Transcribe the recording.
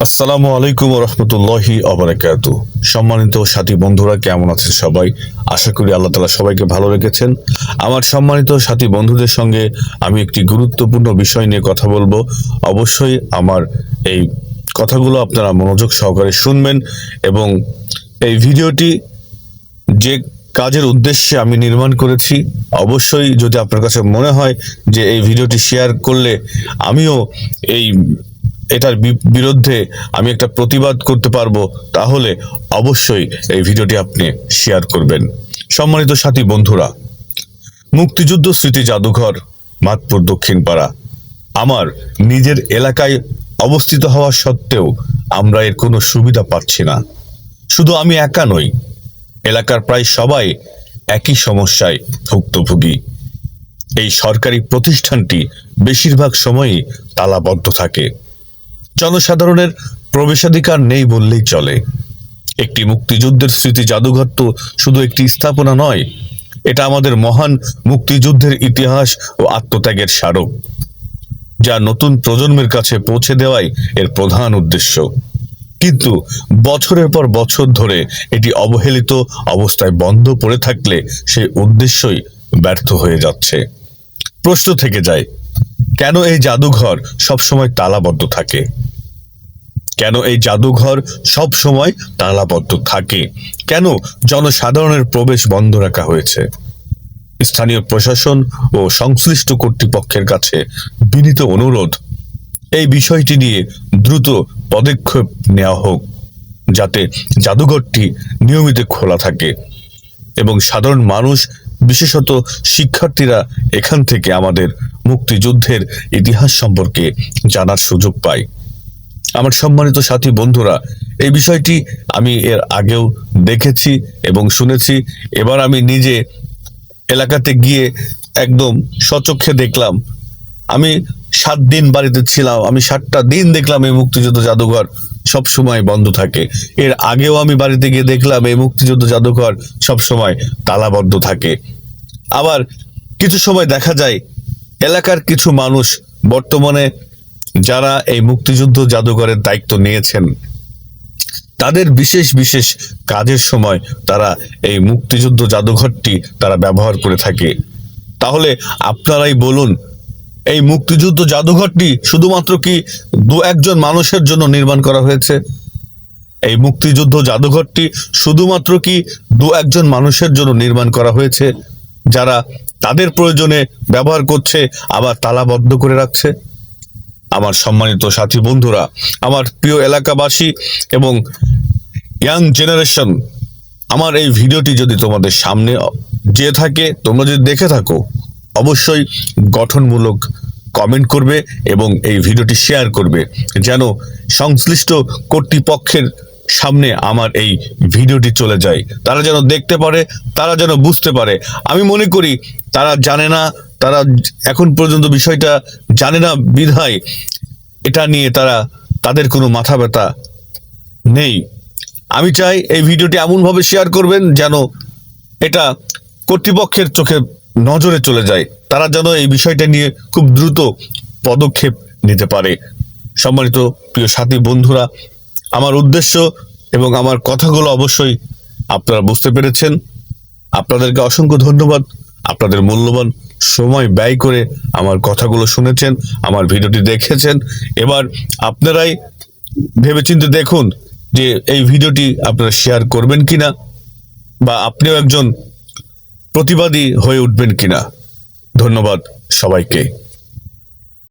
আসসালামু আলাইকুম রহমতুল্লাহি অবরাকাতু। সম্মানিত সাথী বন্ধুরা, কেমন আছেন সবাই? আশা করি আল্লাহ তাআলা সবাইকে ভালো রেখেছেন। আমার সম্মানিত সাথী বন্ধুদের সঙ্গে আমি একটি গুরুত্বপূর্ণ বিষয় নিয়ে কথা বলবো। অবশ্যই আমার এই কথাগুলো আপনারা মনোযোগ সহকারে শুনবেন এবং এই ভিডিওটি যে কাজের উদ্দেশ্যে আমি নির্মাণ করেছি, অবশ্যই যদি আপনার কাছে মনে হয় যে এই ভিডিওটি শেয়ার করলে আমিও এটার বিরুদ্ধে আমি একটা প্রতিবাদ করতে পারবো, তাহলে অবশ্যই এই ভিডিওটি আপনি শেয়ার করবেন। সম্মানিত সাথী বন্ধুরা, মুক্তিযুদ্ধ স্মৃতি জাদুঘর মাদপুর দক্ষিণ পাড়া আমার নিজের এলাকায় অবস্থিত হওয়া সত্ত্বেও আমরা এর কোনো সুবিধা পাচ্ছি না। শুধু আমি একা নই, এলাকার প্রায় সবাই একই সমস্যায় ভুক্তভোগী। এই সরকারি প্রতিষ্ঠানটি বেশিরভাগ সময়ই তালাবদ্ধ থাকে। জনসাধারণের প্রবেশাধিকার নেই বললেই চলে। একটি মুক্তিযুদ্ধের স্মৃতি জাদুঘর তো শুধু একটি স্থাপনা নয়, এটা আমাদের মহান মুক্তিযুদ্ধের ইতিহাস ও আত্মত্যাগের স্মারক, যা নতুন প্রজন্মের কাছে পৌঁছে দেওয়াই এর প্রধান উদ্দেশ্য। কিন্তু বছরের পর বছর ধরে এটি অবহেলিত অবস্থায় বন্ধ পড়ে থাকলে সেই উদ্দেশ্যই ব্যর্থ হয়ে যাচ্ছে। প্রশ্ন থেকে যায়, কেন এই জাদুঘর সবসময় তালাবদ্ধ থাকে? কেন এই জাদুঘর সব সময় তালাবদ্ধ থাকে? কেন জনসাধারণের প্রবেশ বন্ধ রাখা হয়েছে? স্থানীয় প্রশাসন ও সংশ্লিষ্ট কর্তৃপক্ষের কাছে বিনীত অনুরোধ, এই বিষয়টি নিয়ে দ্রুত পদক্ষেপ নেওয়া হোক, যাতে জাদুঘরটি নিয়মিত খোলা থাকে এবং সাধারণ মানুষ, বিশেষত শিক্ষার্থীরা এখান থেকে আমাদের মুক্তিযুদ্ধের ইতিহাস সম্পর্কে জানার সুযোগ পায়। আমার সম্মানিত সাথী বন্ধুরা, এই বিষয়টি আমি এর আগেও দেখেছি এবং শুনেছি। এবার আমি নিজে এলাকাতে গিয়ে একদম স্বচক্ষে দেখলাম। আমি 7 দিন বাড়িতে ছিলাম, আমি 7টা দিন দেখলাম এই মুক্তিযুদ্ধ জাদুঘর সব সময় বন্ধ থাকে। এর আগেও আমি বাড়িতে গিয়ে দেখলাম এই মুক্তিযুদ্ধ জাদুঘর সব সময় তালাবদ্ধ থাকে। আবার কিছু সময় দেখা যায় এলাকার কিছু মানুষ, বর্তমানে যারা এই মুক্তিযুদ্ধ জাদুঘরের দায়িত্ব নিয়েছেন, তাদের বিশেষ বিশেষ কাজের সময় তারা এই মুক্তিযুদ্ধ জাদুঘরটি তারা ব্যবহার করে থাকে। তাহলে আপনারাই বলুন, এই মুক্তিযুদ্ধ জাদুঘরটি শুধুমাত্র কি 2-1 মানুষের জন্য নির্মাণ করা হয়েছে? এই মুক্তিযুদ্ধ জাদুঘরটি শুধুমাত্র কি 2-1 মানুষের জন্য নির্মাণ করা হয়েছে, যারা তাদের প্রয়োজনে ব্যবহার করছে আবার তালাবদ্ধ করে রাখছে? আমার সম্মানিত সাথী বন্ধুরা, আমার প্রিয় এলাকাবাসী এবং ইয়াং জেনারেশন, আমার এই ভিডিওটি যদি তোমাদের সামনে যে থাকে, তোমরা যদি দেখে থাকো, অবশ্যই গঠনমূলক কমেন্ট করবে এবং এই ভিডিওটি শেয়ার করবে, যেন সংশ্লিষ্ট কর্তৃপক্ষের সামনে আমার এই ভিডিওটি চলে যায়, তারা যেন দেখতে পারে, তারা যেন বুঝতে পারে। আমি মনে করি তারা জানে না, তারা এখন পর্যন্ত বিষয়টা জানে না বিধায় এটা নিয়ে তাদের কোনো মাথা ব্যথা নেই। আমি চাই এই ভিডিওটি এমনভাবে শেয়ার করবেন যেন এটা কর্তৃপক্ষের চোখে নজরে চলে যায়, তারা যেন এই বিষয়টা নিয়ে খুব দ্রুত পদক্ষেপ নিতে পারে। সম্মানিত প্রিয় সাথী বন্ধুরা, আমার উদ্দেশ্য এবং আমার কথাগুলো অবশ্যই আপনারা বুঝতে পেরেছেন। আপনাদেরকে অসংখ্য ধন্যবাদ। আপনাদের মূল্যবান সময় ব্যয় করে আমার কথাগুলো শুনেছেন, আমার ভিডিওটি দেখেছেন। এবার আপনারাই ভেবেচিন্তে দেখুন যে এই ভিডিওটি আপনারা শেয়ার করবেন কিনা, বা আপনিও একজন প্রতিবাদী হয়ে উঠবেন কিনা। ধন্যবাদ সবাইকে।